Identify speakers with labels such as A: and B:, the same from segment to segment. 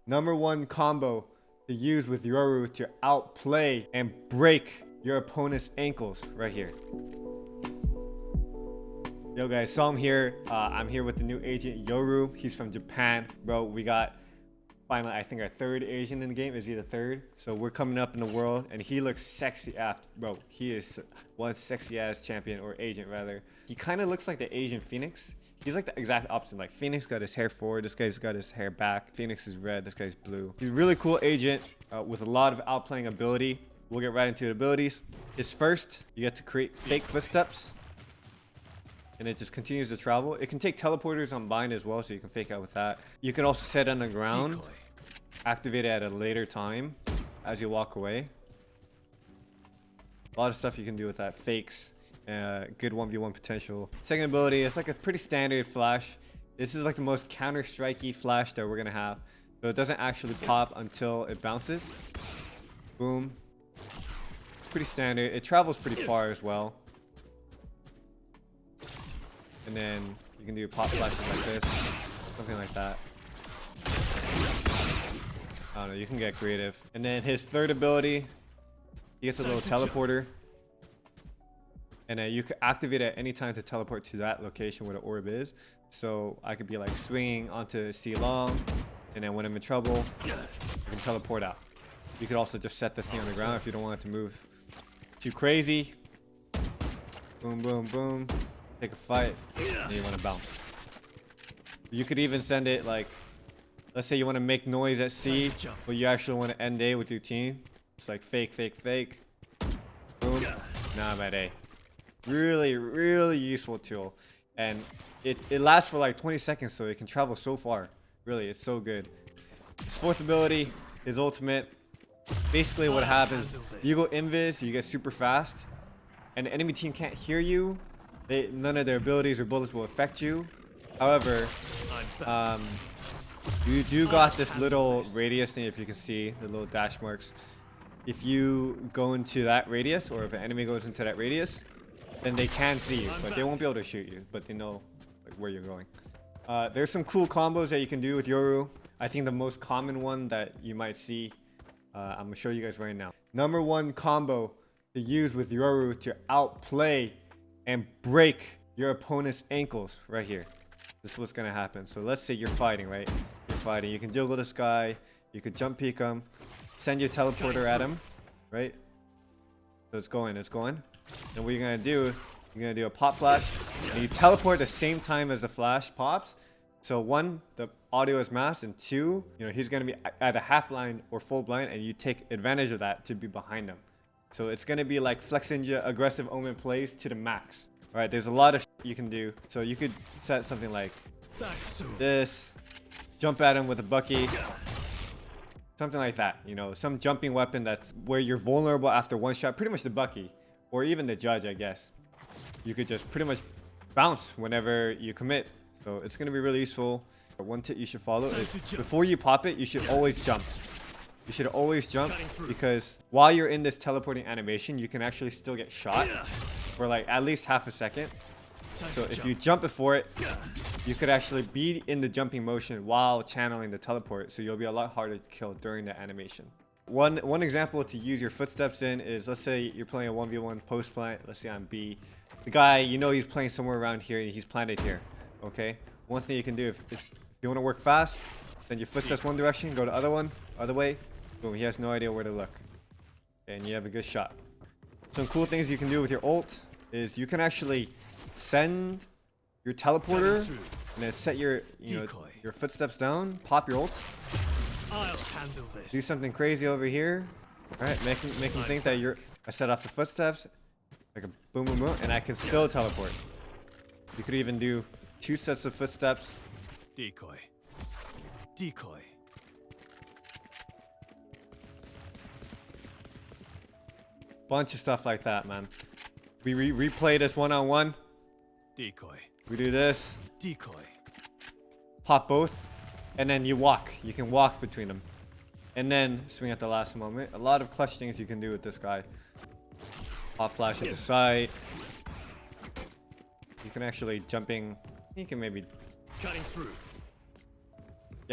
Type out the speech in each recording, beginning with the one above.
A: #1 combo to use with Yoru to outplay and break your opponent's ankles right here. Yo guys, so I'm here. I'm here with the new agent Yoru. He's from Japan. Bro, we got finally, I think, our third Asian in the game. Is he the third? So we're coming up in the world and he looks sexy after. Bro, he is one sexy ass champion, or agent rather. He kind of looks like the Asian Phoenix. He's like the exact opposite. Like Phoenix got his hair forward, this guy's got his hair back. Phoenix is red, this guy's blue. He's a really cool agent with a lot of outplaying ability. We'll get right into the abilities. His first, you get to create fake footsteps. And it just continues to travel. It can take teleporters on bind as well, so you can fake out with that. You can also set on the ground, activate it at a later time as you walk away. A lot of stuff you can do with that. Fakes, good 1v1 potential. Second ability, it's like a pretty standard flash. This is like the most counter-strikey flash that we're gonna have. So it doesn't actually pop until it bounces. Boom. Pretty standard. It travels pretty far as well. And then you can do pop flashes like this, something like that. I don't know, you can get creative. And then his third ability, he gets a little teleporter. And then you can activate it at any time to teleport to that location where the orb is. So I could be like swinging onto C long, and then when I'm in trouble, I can teleport out. You could also just set this thing on the ground if you don't want it to move too crazy. Boom, boom, boom. Take a fight, and you want to bounce. You could even send it like, let's say you want to make noise at C, but you actually want to end A with your team. It's like fake, fake, fake. Boom. Now I'm at A. Really, really useful tool. And it lasts for like 20 seconds, so it can travel so far. Really, it's so good. His fourth ability, his ultimate. Basically what happens, you go invis, you get super fast, and the enemy team can't hear you. None of their abilities or bullets will affect you. However, you do got this little radius thing, if you can see the little dash marks. If you go into that radius, or if an enemy goes into that radius, then they can see you, but they won't be able to shoot you, but they know like where you're going. There's some cool combos that you can do with Yoru. I think the most common one that you might see, I'm gonna show you guys right now. #1 combo to use with Yoru to outplay and break your opponent's ankles right here. This is what's gonna happen. So let's say you're fighting, right? You're fighting. You can juggle this guy. You could jump peek him. Send your teleporter at him, right? So it's going, it's going. And what you're gonna do, you're gonna do a pop flash. And you teleport at the same time as the flash pops. So one, the audio is masked, and two, you know, he's gonna be either half blind or full blind, and you take advantage of that to be behind him. So it's gonna be like flexing your aggressive omen plays to the max. All right, there's a lot of you can do. So you could set something like this, jump at him with a bucky, something like that. You know, some jumping weapon that's where you're vulnerable after one shot, pretty much the bucky, or even the judge, I guess. You could just pretty much bounce whenever you commit. So it's gonna be really useful. One tip you should follow is before you pop it, you should always jump. You should always jump, because while you're in this teleporting animation, you can actually still get shot for like at least half a second. So if you jump before it, you could actually be in the jumping motion while channeling the teleport, so you'll be a lot harder to kill during the animation. One example to use your footsteps in is, let's say you're playing a 1v1 post plant. Let's say on B. The guy, you know, he's playing somewhere around here, and he's planted here. Okay? One thing you can do if you want to work fast, send your footsteps one direction, go the other one, other way. Boom, he has no idea where to look. And you have a good shot. Some cool things you can do with your ult is you can actually send your teleporter and then set your your footsteps down, pop your ult.
B: I'll handle this.
A: Do something crazy over here. Alright, make him think that I set off the footsteps, like a boom boom boom, and I can still teleport. You could even do 2 sets of footsteps.
B: Decoy. Decoy.
A: Bunch of stuff like that, man. We replay this one-on-one.
B: Decoy.
A: We do this.
B: Decoy.
A: Pop both. And then you walk. You can walk between them. And then swing at the last moment. A lot of clutch things you can do with this guy. Pop flash at the side. You can actually jumping. You can maybe.
B: Cutting through.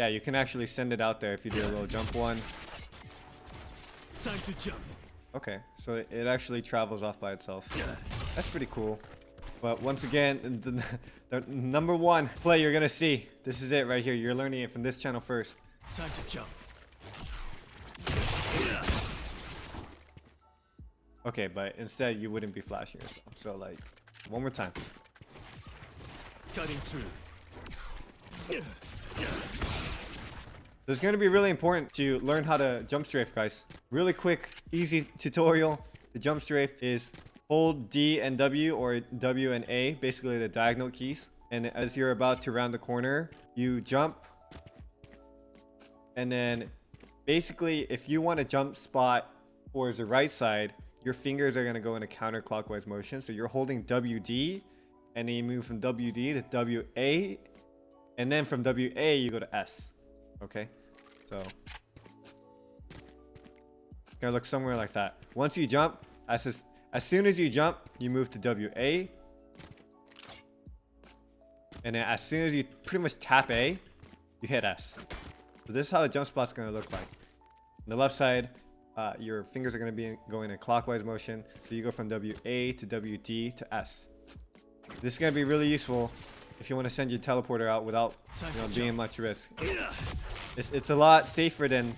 A: Yeah, you can actually send it out there if you do a little jump one.
B: Time to jump.
A: Okay, so it actually travels off by itself. That's pretty cool. But once again, the number one play you're gonna see. This is it right here. You're learning it from this channel first.
B: Time to jump.
A: Okay, but instead you wouldn't be flashing yourself. So like, one more time.
B: Cutting through.
A: It's going to be really important to learn how to jump strafe, guys. Really quick, easy tutorial. The jump strafe is hold D and W or W and A, basically the diagonal keys. And as you're about to round the corner, you jump. And then basically, if you want to jump spot towards the right side, your fingers are going to go in a counterclockwise motion. So you're holding WD, and then you move from WD to WA. And then from WA, you go to S. Okay? So it's gonna look somewhere like that. Once you jump, as soon as you jump, you move to WA. And then as soon as you pretty much tap A, you hit S. So this is how the jump spot's gonna look like. On the left side, your fingers are gonna be going in clockwise motion. So you go from WA to WD to S. This is gonna be really useful if you want to send your teleporter out without being much risk. It's a lot safer than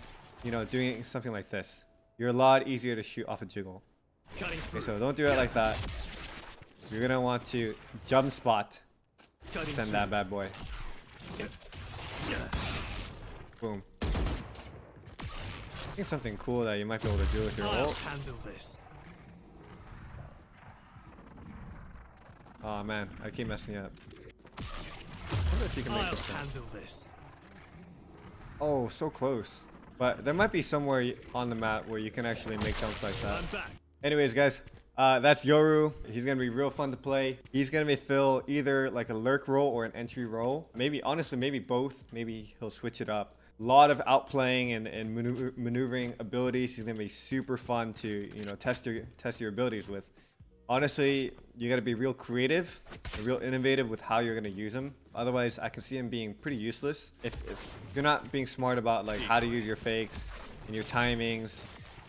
A: doing something like this. You're a lot easier to shoot off a jiggle. Okay, so don't do it like that. You're gonna want to jump spot. Send that bad boy. Boom. I think something cool that you might be able to do with your ult.
B: Handle this.
A: Oh man, I keep messing up. I wonder if you can make this thing.
B: Handle this.
A: Oh, so close. But there might be somewhere on the map where you can actually make jumps like that.
B: I'm back.
A: Anyways, guys, that's Yoru. He's gonna be real fun to play. He's gonna be fill either like a lurk role or an entry role. Maybe, honestly, maybe both. Maybe he'll switch it up. A lot of outplaying and maneuvering abilities. He's gonna be super fun to test your abilities with. Honestly, you got to be real creative and real innovative with how you're going to use him. Otherwise, I can see him being pretty useless. If you're not being smart about like how to use your fakes and your timings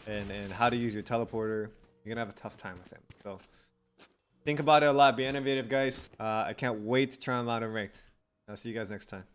A: and how to use your teleporter, you're going to have a tough time with him. So think about it a lot. Be innovative, guys. I can't wait to try him out in ranked. I'll see you guys next time.